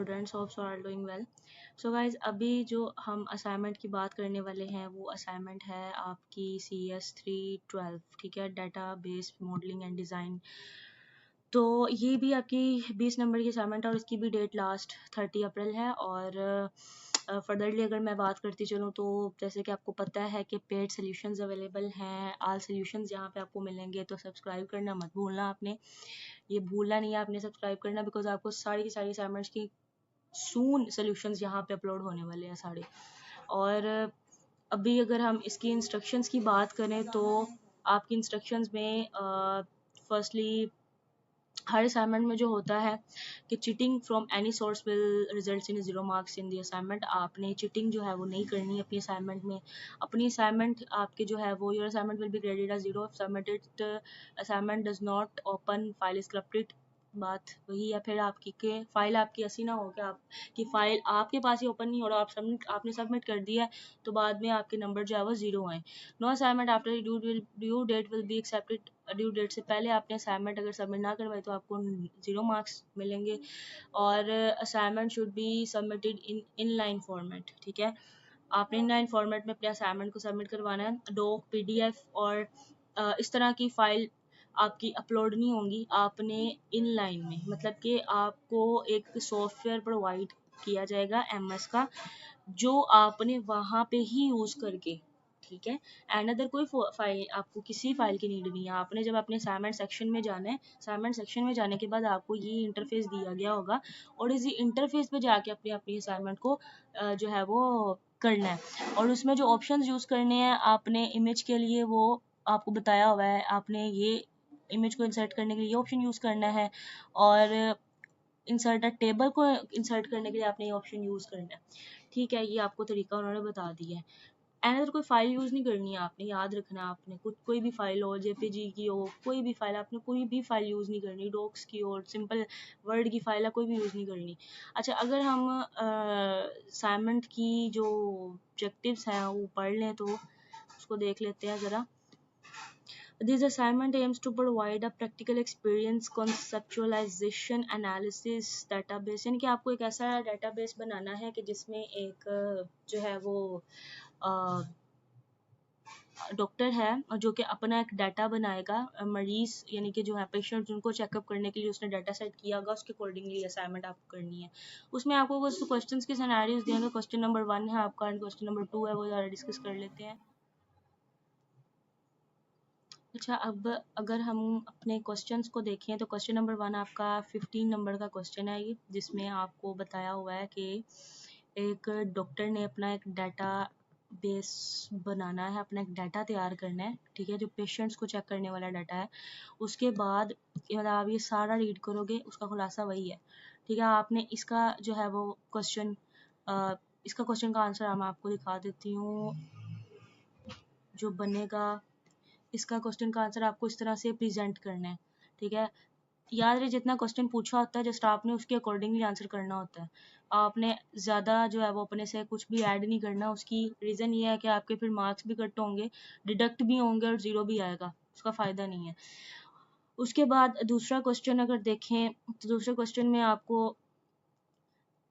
Students, hope so are doing well. So guys, अभी जो हम असाइनमेंट की बात करने वाले हैं वो असाइनमेंट है आपकी CS3-12, ठीक है, data base modelling and design. तो ये भी आपकी 20 नंबर की असाइनमेंट है और इसकी भी डेट लास्ट 30 अप्रैल है। और फर्दरली अगर मैं बात करती चलूँ तो जैसे कि आपको पता है कि पेड सोल्यूशंस अवेलेबल हैं, ऑल सोल्यूशंस यहाँ पे आपको मिलेंगे, तो सब्सक्राइब करना मत भूलना। आपने ये भूलना नहीं है, आपने सब्सक्राइब करना, बिकॉज आपको सारी की सारी असाइनमेंट्स की सून सोल्यूशंस यहाँ पे अपलोड होने वाले हैं सारे। और अभी अगर हम इसकी इंस्ट्रक्शंस की बात करें तो आपकी इंस्ट्रक्शंस में फर्स्टली हर असाइनमेंट में जो होता है कि cheating from any source will result in 0 marks in the assignment. आपने चीटिंग जो है वो नहीं करनी है अपनी असाइनमेंट में। अपनी असाइनमेंट आपके जो है वो your assignment will be graded as 0 if submitted assignment does not open file is corrupted। बात वही है फिर आपकी के फाइल आपकी ऐसी ना हो कि आपकी फाइल आपके पास ही ओपन नहीं हो रहा, आपने सबमिट कर दिया तो बाद में आपके नंबर जो है वो 0 आए। No assignment after due date will be accepted. Due date से पहले आपने असाइनमेंट अगर सबमिट ना करवाए तो आपको 0 मार्क्स मिलेंगे। और assignment should be submitted in inline format, ठीक है। आपने इनलाइन फॉर्मेट में अपने असाइनमेंट को सबमिट करवाना है। डॉक, PDF और इस तरह की फाइल आपकी अपलोड नहीं होंगी, आपने इनलाइन में, मतलब कि आपको एक सॉफ्टवेयर प्रोवाइड किया जाएगा MS का, जो आपने वहाँ पे ही यूज़ करके, ठीक है। एंड अदर कोई फाइल, आपको किसी फाइल की नीड नहीं है। आपने जब अपने असाइनमेंट सेक्शन में जाना है, असाइनमेंट सेक्शन में जाने के बाद आपको ये इंटरफेस दिया गया होगा और इसी इंटरफेस पे जाके अपनी अपनी असाइनमेंट को जो है वो करना है। और उसमें जो ऑप्शंस यूज़ करने हैं आपने इमेज के लिए, वो आपको बताया हुआ है। आपने ये इमेज को इंसर्ट करने के लिए ये ऑप्शन यूज़ करना है और इंसर्ट टेबल को इंसर्ट करने के लिए आपने ये ऑप्शन यूज़ करना है, ठीक है। ये आपको तरीका उन्होंने बता दिया है। अदर कोई फाइल यूज़ नहीं करनी है आपने, याद रखना है। आपने कुछ कोई भी फाइल हो, JPG की हो, कोई भी फाइल, आपने कोई भी फाइल यूज़ नहीं करनी। डॉक्स की हो, सिंपल वर्ड की फाइल है, कोई भी यूज़ नहीं करनी। अच्छा, अगर हम असाइनमेंट की जो ऑब्जेक्टिव्स हैं वो पढ़ लें तो उसको देख लेते हैं ज़रा। This assignment aims to provide a practical experience, conceptualization, analysis, database। यानी कि आपको एक ऐसा database बनाना है कि जिसमें एक जो है वो डॉक्टर है और जो कि अपना एक डाटा बनाएगा, मरीज यानी कि जो है पेशेंट, उनको चेकअप करने के लिए उसने डाटा सेट किया होगा, उसके अकॉर्डिंगली असाइनमेंट आपको करनी है। उसमें आपको कुछ क्वेश्चंस के सिनेरियोज दिए होंगे। क्वेश्चन नंबर 1 है आपका एंड क्वेश्चन नंबर 2 है, वो ज़रा डिस्कस कर लेते हैं। अच्छा, अब अगर हम अपने क्वेश्चंस को देखें तो क्वेश्चन नंबर 1 आपका 15 नंबर का क्वेश्चन है ये, जिसमें आपको बताया हुआ है कि एक डॉक्टर ने अपना एक डाटा बेस बनाना है, अपना एक डाटा तैयार करना है, ठीक है, जो पेशेंट्स को चेक करने वाला डाटा है। उसके बाद मतलब आप ये सारा रीड करोगे, उसका खुलासा वही है, ठीक है। आपने इसका जो है वो क्वेश्चन, इसका क्वेश्चन का आंसर मैं आपको दिखा देती हूँ जो बनेगा। इसका क्वेश्चन का आंसर आपको इस तरह से प्रेजेंट करना है, ठीक है। याद रहे, जितना क्वेश्चन पूछा होता है जस्ट आपने उसके अकॉर्डिंगली आंसर करना होता है। आपने ज़्यादा जो है वो अपने से कुछ भी ऐड नहीं करना। उसकी रीज़न ये है कि आपके फिर मार्क्स भी कट होंगे, डिडक्ट भी होंगे और 0 भी आएगा, उसका फ़ायदा नहीं है। उसके बाद दूसरा क्वेश्चन अगर देखें तो दूसरे क्वेश्चन में आपको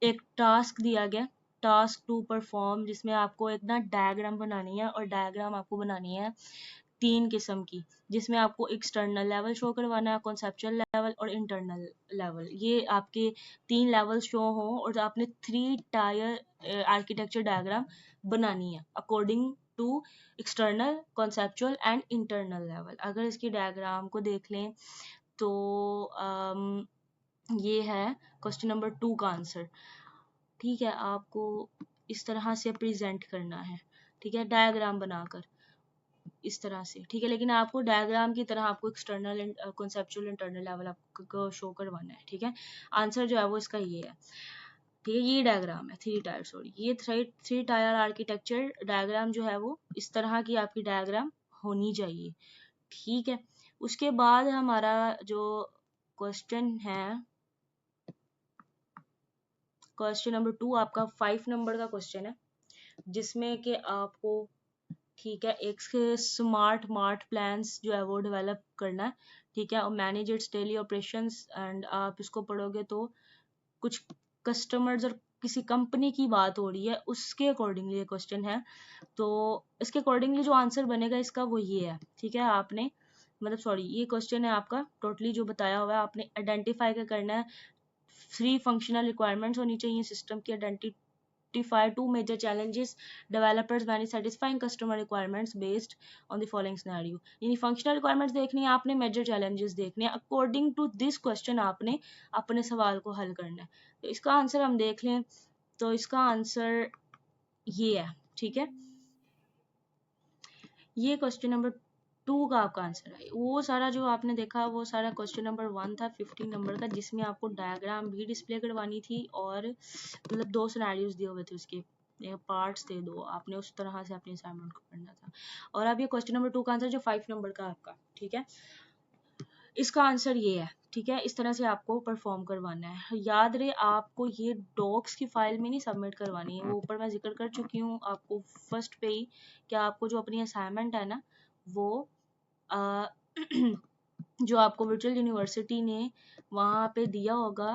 एक टास्क दिया गया, टास्क टू परफॉर्म, जिसमें आपको एक ना डायग्राम बनानी है। और डायग्राम आपको बनानी है 3 किस्म की, जिसमें आपको एक्सटर्नल लेवल शो करवाना है, कॉन्सेप्चुअल लेवल और इंटरनल लेवल। ये आपके 3 लेवल शो हो और आपने 3 टायर आर्किटेक्चर डायग्राम बनानी है according to external, conceptual and internal level. अगर इसकी डायग्राम को देख लें तो ये है क्वेश्चन नंबर 2 का आंसर, ठीक है। आपको इस तरह से प्रेजेंट करना है, ठीक है, डायग्राम बनाकर इस तरह से, ठीक है। लेकिन आपको डायग्राम की तरह आपको एक्सटर्नल, कॉन्सेप्चुअल, इंटरनल लेवल आपको शो करवाना है, ठीक है। आंसर जो है वो इसका ये है, ठीक है। ये डायग्राम है 3 टायर, सॉरी, ये 3 टायर आर्किटेक्चर डायग्राम जो है वो इस तरह की आपकी डायग्राम होनी चाहिए, ठीक है। उसके बाद हमारा जो क्वेश्चन है, क्वेश्चन नंबर 2 आपका 5 नंबर का क्वेश्चन है, जिसमें कि आपको, ठीक है, एक स्मार्ट मार्ट प्लान्स जो है वो डेवलप करना है, ठीक है, और manage it's daily operations. And आप इसको पढ़ोगे तो कुछ कस्टमर्स और किसी कंपनी की बात हो रही है, उसके अकॉर्डिंगली ये क्वेश्चन है। तो इसके अकॉर्डिंगली जो आंसर बनेगा इसका वो ये है, ठीक है। आपने मतलब सॉरी, ये क्वेश्चन है आपका टोटली जो बताया हुआ है, आपने आइडेंटिफाई क्या करना है। 3 फंक्शनल रिक्वायरमेंट्स होनी चाहिए सिस्टम की। Identify 2 major challenges developers when satisfying customer requirements based on the following scenario। यानी फंक्शनल रिक्वायरमेंट्स देखनी है आपने, मेजर चैलेंजेस देखने हैं, अकॉर्डिंग टू दिस क्वेश्चन आपने अपने सवाल को हल करना है। तो इसका आंसर हम देख लें, तो इसका आंसर ये है, ठीक है। ये क्वेश्चन नंबर 2 का आपका आंसर है। वो सारा जो आपने देखा वो सारा क्वेश्चन नंबर 1 था 15 नंबर का, जिसमें आपको डायग्राम भी डिस्प्ले करवानी थी और मतलब 2 सिनेरियोज दिए हुए थे, उसके पार्ट्स थे 2, आपने उस तरह से अपने असाइनमेंट को करना था। और अब ये क्वेश्चन नंबर 2 का आंसर जो 5 नंबर का आपका, ठीक है, इसका आंसर ये है, ठीक है। इस तरह से आपको परफॉर्म करवाना है। याद रहे आपको ये डॉक्स की फाइल में नहीं सबमिट करवानी है, वो ऊपर मैं जिक्र कर चुकी हूँ आपको फर्स्ट पे ही, कि आपको जो अपनी असाइनमेंट है ना वो आ, जो आपको वर्चुअल यूनिवर्सिटी ने वहाँ पे दिया होगा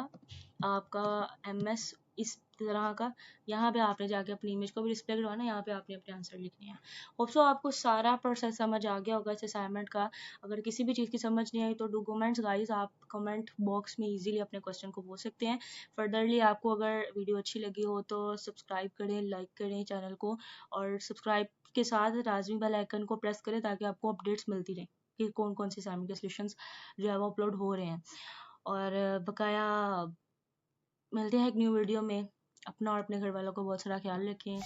आपका MS इस तरह का, यहाँ पे आपने जाके अपनी इमेज को भी डिस्प्ले करवाना है, यहाँ पे आपने अपने आंसर लिखने हैं। होप सो आपको सारा प्रोसेस समझ आ गया होगा इस असाइनमेंट का। अगर किसी भी चीज़ की समझ नहीं आई तो डू कमेंट्स गाइस, आप कमेंट बॉक्स में इजीली अपने क्वेश्चन को पूछ सकते हैं। फर्दरली आपको अगर वीडियो अच्छी लगी हो तो सब्सक्राइब करें, लाइक करें चैनल को, और सब्सक्राइब के साथ लाजमी बेल आइकन को प्रेस करें ताकि आपको अपडेट्स मिलती रहें कि कौन कौन से असाइनमेंट के सॉल्यूशंस जो है वो अपलोड हो रहे हैं। और बकाया मिलते हैं एक न्यू वीडियो में। अपना और अपने घर वालों को बहुत सारा ख्याल रखें।